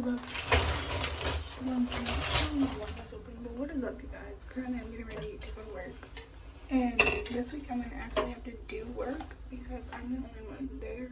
is up? I don't know why that's open, but what is up, you guys? Currently, I'm getting ready to go to work. And this week, I'm going to actually have to do work because I'm the only one there.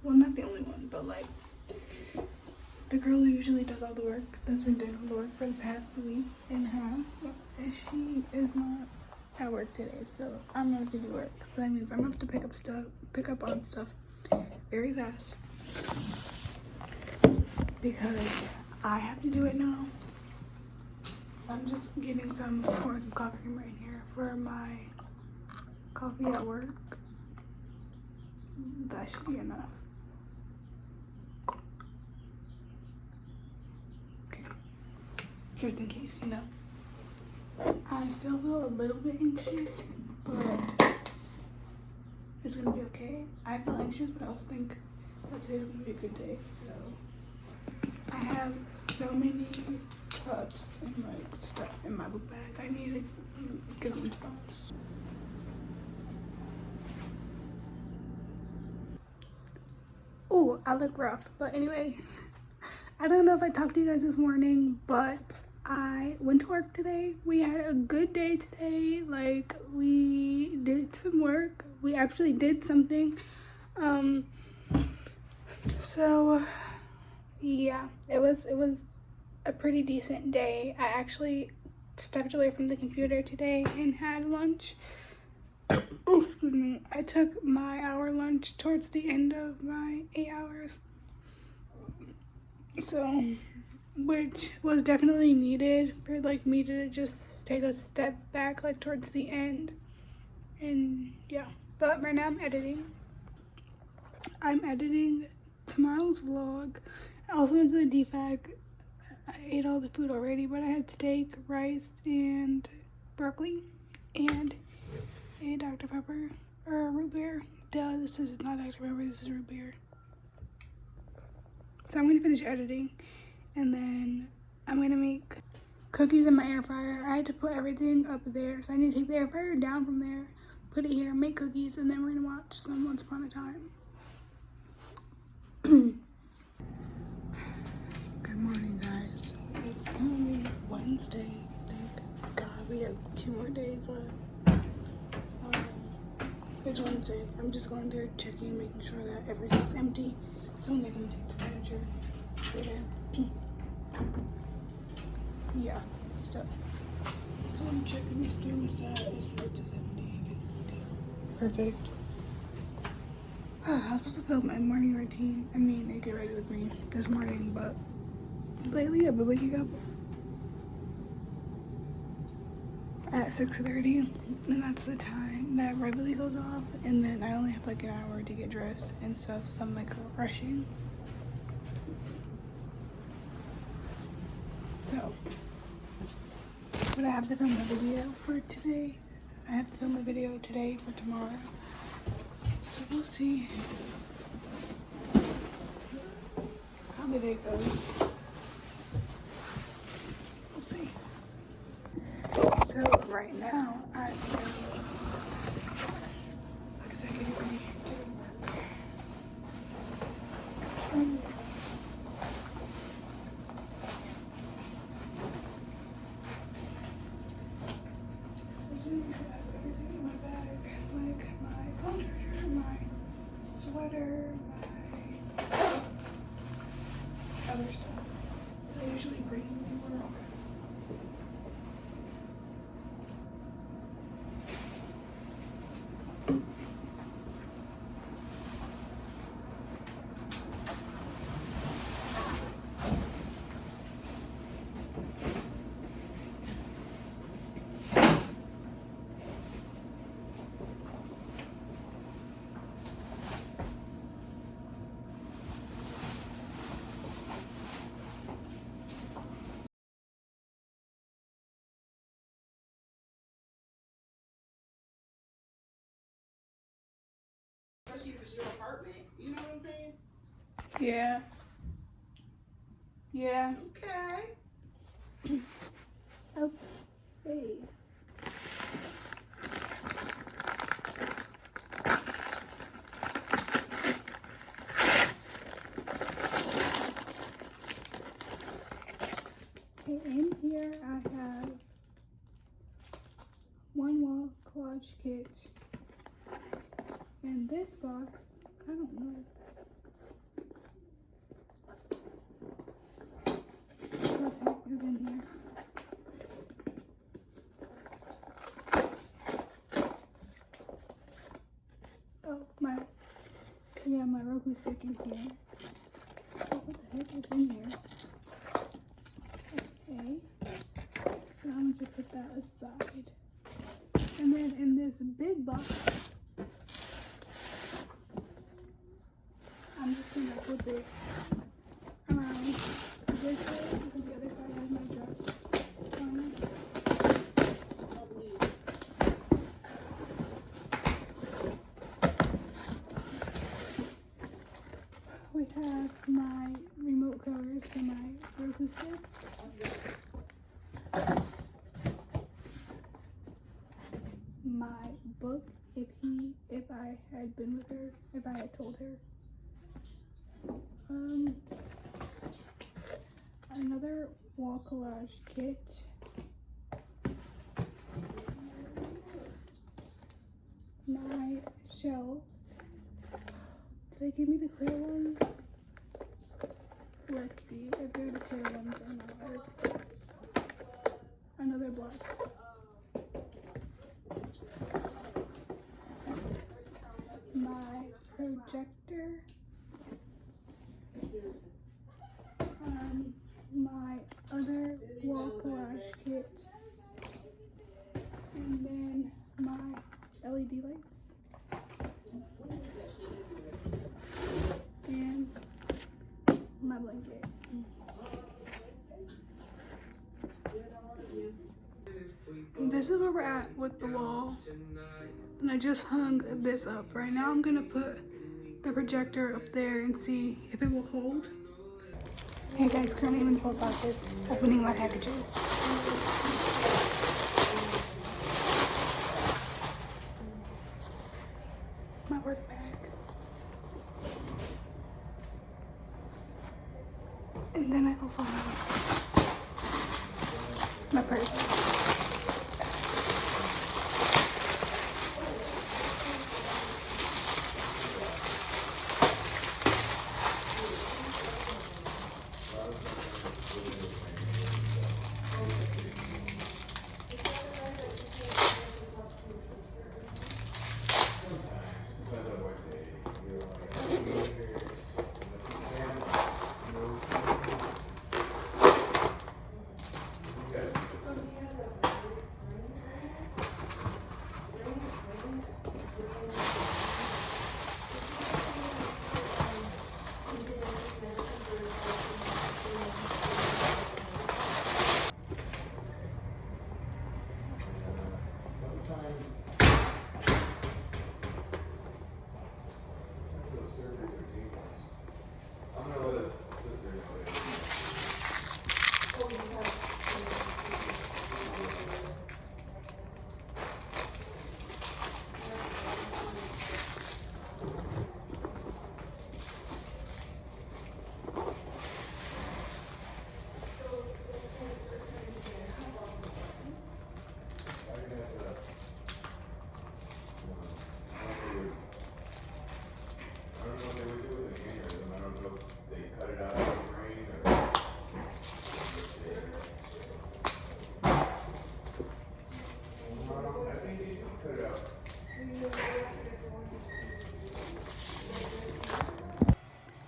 Well, not the only one, but like the girl who usually does all the work that's been doing the work for the past week and a half. She is not at work today, so I'm going to have to do work. So that means I'm going to have to pick up on stuff very fast because I have to do it now. I'm just getting some coffee cream right here for my coffee at work. That should be enough. Okay. Just in case, you know. I still feel a little bit anxious, but it's gonna be okay. I feel anxious, but I also think that today's gonna be a good day. So I have so many cups and like stuff in my book bag. I need to get them spots. Oh, I look rough, but anyway, I don't know if I talked to you guys this morning, but I went to work today. We had a good day today. Like, we did some work. We actually did something. So yeah, it was a pretty decent day. I actually stepped away from the computer today and had lunch. Oh, excuse me. I took my hour lunch towards the end of my 8 hours. So, which was definitely needed for like me to just take a step back like towards the end. And yeah, but right now I'm editing tomorrow's vlog. I also went to the DFAC. I ate all the food already, but I had steak, rice, and broccoli, and a Dr. Pepper, or a root beer. Duh, this is not Dr. Pepper, this is root beer. So I'm gonna finish editing, and then I'm gonna make cookies in my air fryer. I had to put everything up there, so I need to take the air fryer down from there, put it here, make cookies, and then we're gonna watch some Once Upon a Time. Good morning, guys. It's currently Wednesday. Thank God we have 2 more days left. It's Wednesday. I'm just going there, checking, making sure that everything's empty, so they can take the furniture later. Yeah. So I'm checking this thermostat. It's set to 70. It's empty. Perfect. I was supposed to film my morning routine. I mean, they get ready with me this morning, but lately I've been waking up at 6:30, and that's the time that regularly goes off, and then I only have like an hour to get dressed and stuff, so I'm like rushing. So, but I have to film a video for today. I have to film a video today for tomorrow, so we'll see how the day goes. We'll see. So right now I am, like I said, getting ready to go to work. I have everything in my bag, like my phone charger, my sweater, my other stuff that I usually bring to work. Especially if it's your apartment, you know what I'm saying? Yeah. Yeah. Okay. Okay. I have one wall collage kit. And this box, I don't know. What the heck is in here? Oh, my Roku stick in here. Oh, what the heck is in here? Okay. So I'm gonna put that aside. And then in this big box, I'm just gonna flip it around this way because the other side has my dress on it. We have my remote covers for my Roku stick. My book, if I had been with her, if I had told her. Another wall collage kit. My shelves. Do they give me the clear ones? Let's see if they're the clear ones or not. Another block. My projector. My other wall collage kit. And then my LED lights. And my blanket. This is where we're at with the wall. And I just hung this up. Right now I'm gonna put the projector up there and see if it will hold. Hey guys, currently I'm in the post office opening my packages. My work bag. And then I also have my purse.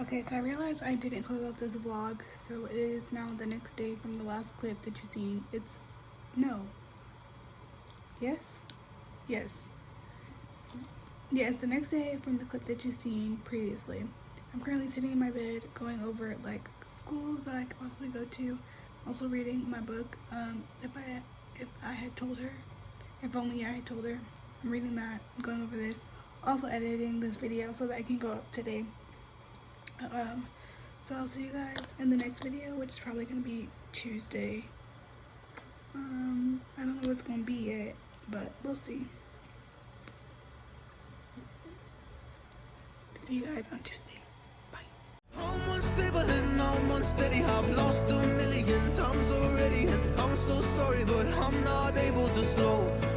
Okay, so I realized I didn't close out this vlog, so it is now the next day from the last clip that you've seen. It's no. Yes? Yes. Yes, the next day from the clip that you've seen previously. I'm currently sitting in my bed going over like schools that I could possibly go to. Also reading my book. If I had told her, if only I had told her. I'm reading that, going over this. Also editing this video so that I can go up today. So I'll see you guys in the next video, which is probably gonna be Tuesday. I don't know what it's gonna be yet, but we'll see. See you guys on Tuesday. Bye. I'm unstable and I'm unsteady. I've lost a million times already, and I'm so sorry. but I'm not able to slow